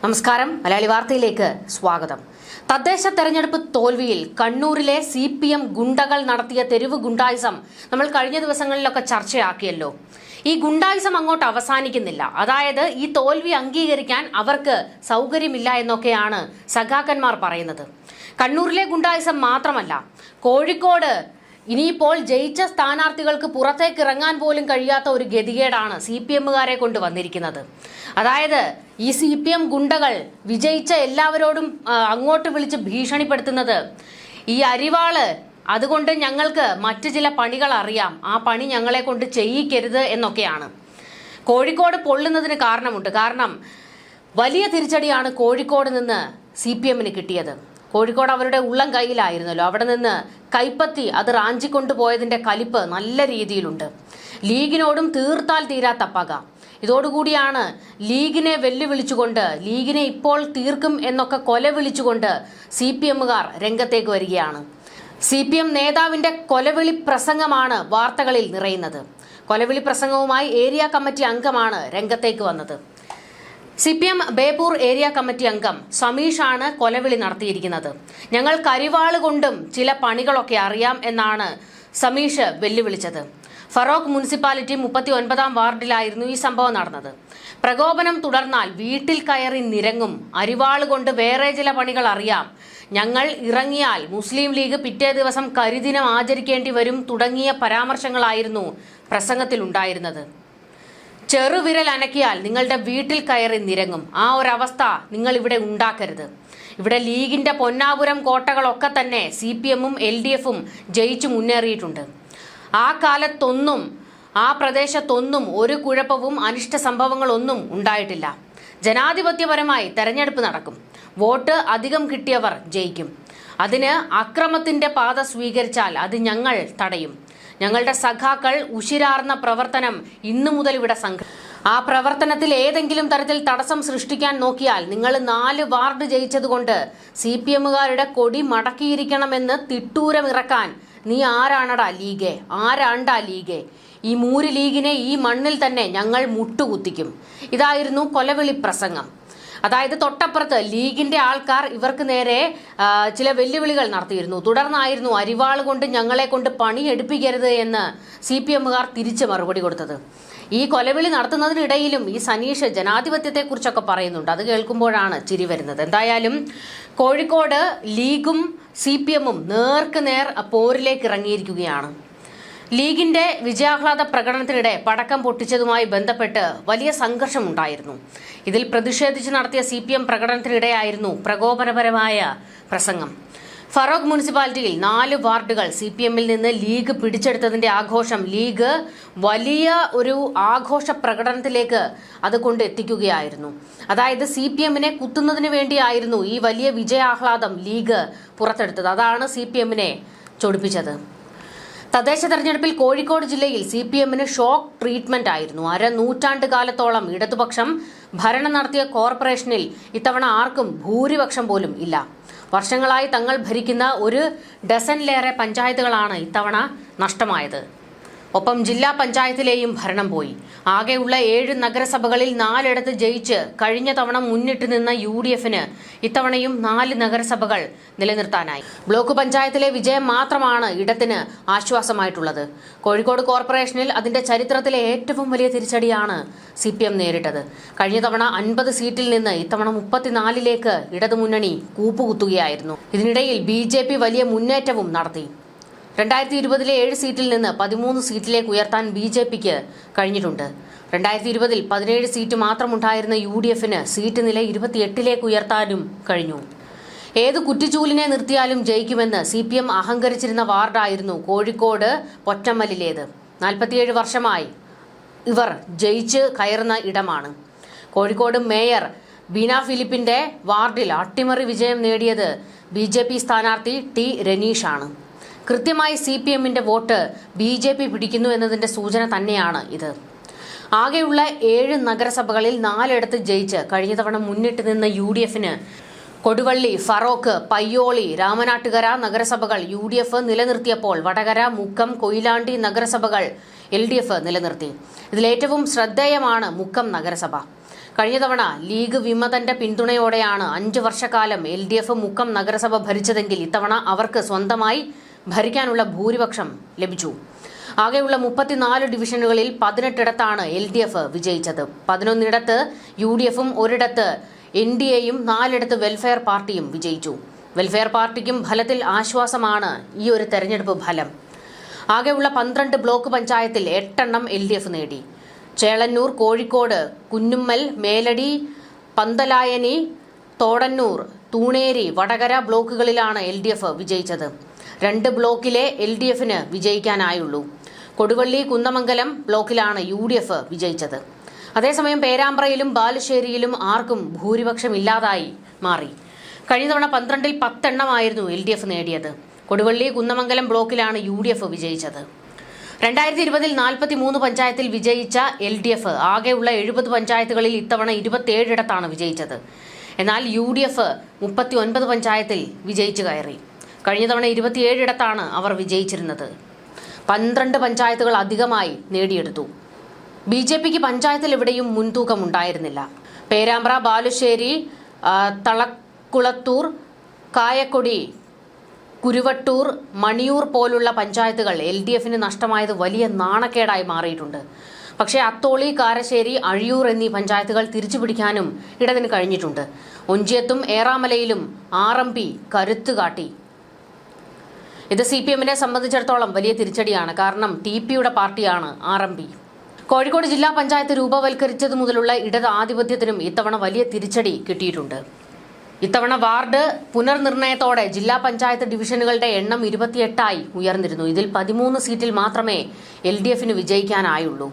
നമസ്കാരം. മലയാളി വാർത്തയിലേക്ക് സ്വാഗതം. തദ്ദേശ തെരഞ്ഞെടുപ്പ് തോൽവിയിൽ കണ്ണൂരിലെ CPM ഗുണ്ടകൾ നടത്തിയ തെരുവ് ഗുണ്ടായിസം നമ്മൾ കഴിഞ്ഞ ദിവസങ്ങളിലൊക്കെ ചർച്ചയാക്കിയല്ലോ. ഈ ഗുണ്ടായിസം അങ്ങോട്ട് അവസാനിക്കുന്നില്ല. അതായത് ഈ തോൽവി അംഗീകരിക്കാൻ അവർക്ക് സൗകര്യമില്ല എന്നൊക്കെയാണ് സഖാക്കന്മാർ പറയുന്നത്. കണ്ണൂരിലെ ഗുണ്ടായിസം മാത്രമല്ല, കോഴിക്കോട് ഇനിയിപ്പോൾ ജയിച്ച സ്ഥാനാർത്ഥികൾക്ക് പുറത്തേക്ക് ഇറങ്ങാൻ പോലും കഴിയാത്ത ഒരു ഗതികേടാണ് CPMകാരെ കൊണ്ട് വന്നിരിക്കുന്നത്. അതായത് ഈ CPM ഗുണ്ടകൾ വിജയിച്ച എല്ലാവരോടും അങ്ങോട്ട് വിളിച്ച് ഭീഷണിപ്പെടുത്തുന്നത്, ഈ അരിവാള് അതുകൊണ്ട് ഞങ്ങൾക്ക് മറ്റു ചില പണികൾ അറിയാം, ആ പണി ഞങ്ങളെ കൊണ്ട് ചെയ്യിക്കരുത് എന്നൊക്കെയാണ്. കോഴിക്കോട് പൊള്ളുന്നതിന് കാരണമുണ്ട്. കാരണം വലിയ തിരിച്ചടിയാണ് കോഴിക്കോട് നിന്ന് CPMന് കിട്ടിയത്. കോഴിക്കോട് അവരുടെ ഉള്ളം കയ്യിലായിരുന്നല്ലോ. അവിടെ നിന്ന് കൈപ്പത്തി അത് റാഞ്ചിക്കൊണ്ടുപോയതിന്റെ കലിപ്പ് നല്ല രീതിയിലുണ്ട്. ലീഗിനോടും തീർത്താൽ തീരാത്ത പക. ഇതോടുകൂടിയാണ് ലീഗിനെ വെല്ലുവിളിച്ചുകൊണ്ട്, ലീഗിനെ ഇപ്പോൾ തീർക്കും എന്നൊക്കെ കൊല വിളിച്ചുകൊണ്ട് CPMകാർ രംഗത്തേക്ക് വരികയാണ്. CPM നേതാവിന്റെ കൊലവിളി പ്രസംഗമാണ് വാർത്തകളിൽ നിറയുന്നത്. കൊലവിളി പ്രസംഗവുമായി ഏരിയ കമ്മിറ്റി അംഗമാണ് രംഗത്തേക്ക് വന്നത്. CPM ബേപ്പൂർ ഏരിയ കമ്മിറ്റി അംഗം സമീഷാണ് കൊലവിളി നടത്തിയിരിക്കുന്നത്. ഞങ്ങൾ കരിവാള് കൊണ്ടും ചില പണികളൊക്കെ അറിയാം എന്നാണ് സമീഷ് വെല്ലുവിളിച്ചത്. ഫറോക്ക് മുനിസിപ്പാലിറ്റി 39-ാം വാർഡിലായിരുന്നു ഈ സംഭവം നടന്നത്. പ്രകോപനം തുടർന്നാൽ വീട്ടിൽ കയറി നിരങ്ങും, അരിവാള് കൊണ്ട് വേറെ ചില പണികൾ അറിയാം, ഞങ്ങൾ ഇറങ്ങിയാൽ മുസ്ലിം ലീഗ് പിറ്റേ ദിവസം കരിദിനം ആചരിക്കേണ്ടി വരും തുടങ്ങിയ പരാമർശങ്ങളായിരുന്നു പ്രസംഗത്തിലുണ്ടായിരുന്നത്. ചെറുവിരൽ അനക്കിയാൽ നിങ്ങളുടെ വീട്ടിൽ കയറി നിരങ്ങും, ആ ഒരവസ്ഥ നിങ്ങൾ ഇവിടെ ഉണ്ടാക്കരുത്. ഇവിടെ ലീഗിന്റെ പൊന്നാപുരം കോട്ടകളൊക്കെ തന്നെ CPMും LDFും ജയിച്ചു മുന്നേറിയിട്ടുണ്ട്. ആ കാലത്തൊന്നും ആ പ്രദേശത്തൊന്നും ഒരു കുഴപ്പവും അനിഷ്ട സംഭവങ്ങളൊന്നും ഉണ്ടായിട്ടില്ല. ജനാധിപത്യപരമായി തെരഞ്ഞെടുപ്പ് നടക്കും. വോട്ട് അധികം കിട്ടിയവർ ജയിക്കും. അതിന് അക്രമത്തിന്റെ പാത സ്വീകരിച്ചാൽ അത് ഞങ്ങൾ തടയും. ഞങ്ങളുടെ സഖാക്കൾ ഉശിരാർന്ന പ്രവർത്തനം ഇന്നു മുതൽ ഇവിടെ ആ പ്രവർത്തനത്തിൽ ഏതെങ്കിലും തരത്തിൽ തടസ്സം സൃഷ്ടിക്കാൻ നോക്കിയാൽ നിങ്ങൾ 4 വാർഡ് ജയിച്ചതുകൊണ്ട് CPMകാരുടെ കൊടി മടക്കിയിരിക്കണമെന്ന് തിട്ടൂരമിറക്കാൻ നീ ആരാണടാ ലീഗേ, ആരാണ്ടാ ലീഗേ? ഈ മൂര് ലീഗിനെ ഈ മണ്ണിൽ തന്നെ ഞങ്ങൾ മുട്ടുകുത്തിക്കും. ഇതായിരുന്നു കൊലവിളി പ്രസംഗം. അതായത് തൊട്ടപ്പുറത്ത് ലീഗിന്റെ ആൾക്കാർ ഇവർക്ക് നേരെ ചില വെല്ലുവിളികൾ നടത്തിയിരുന്നു. തുടർന്നായിരുന്നു അരിവാള് കൊണ്ട് ഞങ്ങളെ കൊണ്ട് പണി എടുപ്പിക്കരുത് എന്ന് CPMകാർ തിരിച്ച് മറുപടി കൊടുത്തത്. ഈ കൊലവിളി നടത്തുന്നതിനിടയിലും ഈ സനീഷ് ജനാധിപത്യത്തെക്കുറിച്ചൊക്കെ പറയുന്നുണ്ട്. അത് കേൾക്കുമ്പോഴാണ് ചിരി വരുന്നത്. എന്തായാലും കോഴിക്കോട് ലീഗും CPMും നേർക്ക് നേർ പോരിലേക്ക് ഇറങ്ങിയിരിക്കുകയാണ്. ലീഗിന്റെ വിജയാഹ്ലാദ പ്രകടനത്തിനിടെ പടക്കം പൊട്ടിച്ചതുമായി ബന്ധപ്പെട്ട് വലിയ സംഘർഷമുണ്ടായിരുന്നു. ഇതിൽ പ്രതിഷേധിച്ച് നടത്തിയ CPM പ്രകടനത്തിനിടെയായിരുന്നു പ്രകോപനപരമായ പ്രസംഗം. ഫറോക്ക് മുനിസിപ്പാലിറ്റിയിൽ 4 വാർഡുകൾ CPMൽ നിന്ന് ലീഗ് പിടിച്ചെടുത്തതിന്റെ ആഘോഷം ലീഗ് വലിയ ഒരു ആഘോഷ പ്രകടനത്തിലേക്ക് അത് കൊണ്ടെത്തിക്കുകയായിരുന്നു. അതായത് CPMനെ കുത്തുന്നതിന് വേണ്ടിയായിരുന്നു ഈ വലിയ വിജയാഹ്ലാദം ലീഗ് പുറത്തെടുത്തത്. അതാണ് CPMനെ ചൊടിപ്പിച്ചത്. തദ്ദേശ തെരഞ്ഞെടുപ്പിൽ കോഴിക്കോട് ജില്ലയിൽ CPMന് ഷോക്ക് ട്രീറ്റ്മെന്റ് ആയിരുന്നു. 1/2 നൂറ്റാണ്ട് കാലത്തോളം ഇടതുപക്ഷം ഭരണം നടത്തിയ കോർപ്പറേഷനിൽ ഇത്തവണ ആർക്കും ഭൂരിപക്ഷം പോലും ഇല്ല. വർഷങ്ങളായി തങ്ങൾ ഭരിക്കുന്ന 1 ഡസനിലേറെ പഞ്ചായത്തുകളാണ് ഇത്തവണ നഷ്ടമായത്. ഒപ്പം ജില്ലാ പഞ്ചായത്തിലെയും ഭരണം പോയി. ആകെയുള്ള 7 നഗരസഭകളിൽ 4 ജയിച്ച് കഴിഞ്ഞ തവണ മുന്നിട്ട് നിന്ന UDFന് ഇത്തവണയും 4 നഗരസഭകൾ നിലനിർത്താനായി. ബ്ലോക്ക് പഞ്ചായത്തിലെ വിജയം മാത്രമാണ് ഇടത്തിന് ആശ്വാസമായിട്ടുള്ളത്. കോഴിക്കോട് കോർപ്പറേഷനിൽ അതിന്റെ ചരിത്രത്തിലെ ഏറ്റവും വലിയ തിരിച്ചടിയാണ് CPM നേരിട്ടത്. കഴിഞ്ഞ തവണ 50 സീറ്റിൽ നിന്ന് ഇത്തവണ 34ലേക്ക് ഇടതുമുന്നണി കൂപ്പുകുത്തുകയായിരുന്നു. ഇതിനിടയിൽ BJP വലിയ മുന്നേറ്റവും നടത്തി. 2020-ലെ 7 സീറ്റിൽ നിന്ന് 13 സീറ്റിലേക്ക് ഉയർത്താൻ BJPക്ക് കഴിഞ്ഞിട്ടുണ്ട്. 2020-ൽ 17 സീറ്റ് മാത്രമുണ്ടായിരുന്ന UDFന് സീറ്റ് നില 28ലേക്ക് ഉയർത്താനും കഴിഞ്ഞു. ഏത് കുറ്റിച്ചൂലിനെ നിർത്തിയാലും ജയിക്കുമെന്ന് CPM അഹങ്കരിച്ചിരുന്ന വാർഡായിരുന്നു കോഴിക്കോട് പൊറ്റമ്മലിലേത്. 47 വർഷമായി ഇവർ ജയിച്ച് കയറുന്ന ഇടമാണ്. കോഴിക്കോട് മേയർ ബീന ഫിലിപ്പിന്റെ വാർഡിൽ അട്ടിമറി വിജയം നേടിയത് BJP സ്ഥാനാർത്ഥി T രനീഷാണ്. കൃത്യമായി CPMന്റെ വോട്ട് BJP പിടിക്കുന്നു എന്നതിന്റെ സൂചന തന്നെയാണ് ഇത്. ആകെയുള്ള 7 നഗരസഭകളിൽ 4 ജയിച്ച് കഴിഞ്ഞ തവണ മുന്നിട്ട് നിന്ന UDFന് കൊടുവള്ളി, ഫറോക്ക്, പയ്യോളി, രാമനാട്ടുകര നഗരസഭകൾ UDF നിലനിർത്തിയപ്പോൾ വടകര, മുക്കം, കൊയിലാണ്ടി നഗരസഭകൾ LDF നിലനിർത്തി. ഇതിലേറ്റവും ശ്രദ്ധേയമാണ് മുക്കം നഗരസഭ. കഴിഞ്ഞ തവണ ലീഗ് വിമതന്റെ പിന്തുണയോടെയാണ് 5 വർഷക്കാലം LDF മുക്കം നഗരസഭ ഭരിച്ചതെങ്കിൽ ഇത്തവണ അവർക്ക് സ്വന്തമായി ഭരിക്കാനുള്ള ഭൂരിപക്ഷം ലഭിച്ചു. ആകെയുള്ള 34 ഡിവിഷനുകളിൽ 18ഇടത്താണ് LDF വിജയിച്ചത്. 11ഇടത്ത് UDFും 1ഇടത്ത് NDAയും 4ഇടത്ത് വെൽഫെയർ പാർട്ടിയും വിജയിച്ചു. വെൽഫെയർ പാർട്ടിക്കും ഫലത്തിൽ ആശ്വാസമാണ് ഈ ഒരു തെരഞ്ഞെടുപ്പ് ഫലം. ആകെയുള്ള 12 ബ്ലോക്ക് പഞ്ചായത്തിൽ 8 LDF നേടി. ചേളന്നൂർ, കോഴിക്കോട്, കുന്നുമ്മൽ, മേലടി, പന്തലായനി, തോടന്നൂർ, തൂണേരി, വടകര ബ്ലോക്കുകളിലാണ് LDF വിജയിച്ചത്. 2 ബ്ലോക്കിലെ LDFന് വിജയിക്കാനായുള്ളൂ. കൊടുവള്ളി, കുന്നമംഗലം ബ്ലോക്കിലാണ് UDF വിജയിച്ചത്. അതേസമയം പേരാമ്പ്രയിലും ബാലുശ്ശേരിയിലും ആർക്കും ഭൂരിപക്ഷമില്ലാതായി മാറി. കഴിഞ്ഞ തവണ 12ൽ 10 എണ്ണമായിരുന്നു LDF നേടിയത്. കൊടുവള്ളി, കുന്നമംഗലം ബ്ലോക്കിലാണ് UDF വിജയിച്ചത്. 2020-ൽ 43 പഞ്ചായത്തിൽ വിജയിച്ച LDF ആകെയുള്ള 70 പഞ്ചായത്തുകളിൽ ഇത്തവണ 27ഇടത്താണ് വിജയിച്ചത്. എന്നാൽ UDF 39 പഞ്ചായത്തിൽ വിജയിച്ചു കയറി. കഴിഞ്ഞ തവണ 27ഇടത്താണ് അവർ വിജയിച്ചിരുന്നത്. 12 പഞ്ചായത്തുകൾ അധികമായി നേടിയെടുത്തു. BJPക്ക് പഞ്ചായത്തിൽ എവിടെയും മുൻതൂക്കം ഉണ്ടായിരുന്നില്ല. പേരാമ്പ്ര, ബാലുശ്ശേരി, തളക്കുളത്തൂർ, കായക്കൊടി, കുരുവട്ടൂർ, മണിയൂർ പോലുള്ള പഞ്ചായത്തുകൾ LDFന് നഷ്ടമായത് വലിയ നാണക്കേടായി മാറിയിട്ടുണ്ട്. പക്ഷേ അത്തോളി, കാരശ്ശേരി, അഴിയൂർ എന്നീ പഞ്ചായത്തുകൾ തിരിച്ചുപിടിക്കാനും ഇടതിന് കഴിഞ്ഞിട്ടുണ്ട്. ഒഞ്ചിയത്തും ഏറാമലയിലും RMP കരുത്ത് കാട്ടി. ഇത് CPMനെ സംബന്ധിച്ചിടത്തോളം വലിയ തിരിച്ചടിയാണ്. കാരണം TPയുടെ പാർട്ടിയാണ് RMP. കോഴിക്കോട് ജില്ലാ പഞ്ചായത്ത് രൂപവൽക്കരിച്ചതു മുതലുള്ള ഇടത് ആധിപത്യത്തിനും ഇത്തവണ വലിയ തിരിച്ചടി കിട്ടിയിട്ടുണ്ട്. ഇത്തവണ വാർഡ് പുനർനിർണയത്തോടെ ജില്ലാ പഞ്ചായത്ത് ഡിവിഷനുകളുടെ എണ്ണം 28ആയി ഉയർന്നിരുന്നു. ഇതിൽ 13 സീറ്റിൽ മാത്രമേ LDFന് വിജയിക്കാനായുള്ളൂ.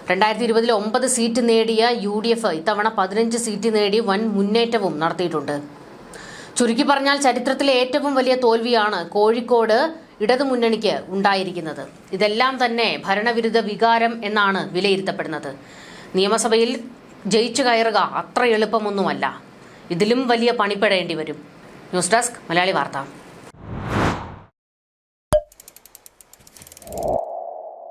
2020-ൽ 9 സീറ്റ് നേടിയ UDF ഇത്തവണ 15 സീറ്റ് നേടി വൻ മുന്നേറ്റവും നടത്തിയിട്ടുണ്ട്. ചുരുക്കി പറഞ്ഞാൽ ചരിത്രത്തിലെ ഏറ്റവും വലിയ തോൽവിയാണ് കോഴിക്കോട് ഇടതുമുന്നണിക്ക് ഉണ്ടായിരിക്കുന്നത്. ഇതെല്ലാം തന്നെ ഭരണവിരുദ്ധ വികാരം എന്നാണ് വിലയിരുത്തപ്പെടുന്നത്. നിയമസഭയിൽ ജയിച്ചു കയറുക അത്ര എളുപ്പമൊന്നുമല്ല. ഇതിലും വലിയ പണിപ്പെടേണ്ടി വരും. ന്യൂസ് ഡെസ്ക്, മലയാളി വാർത്ത.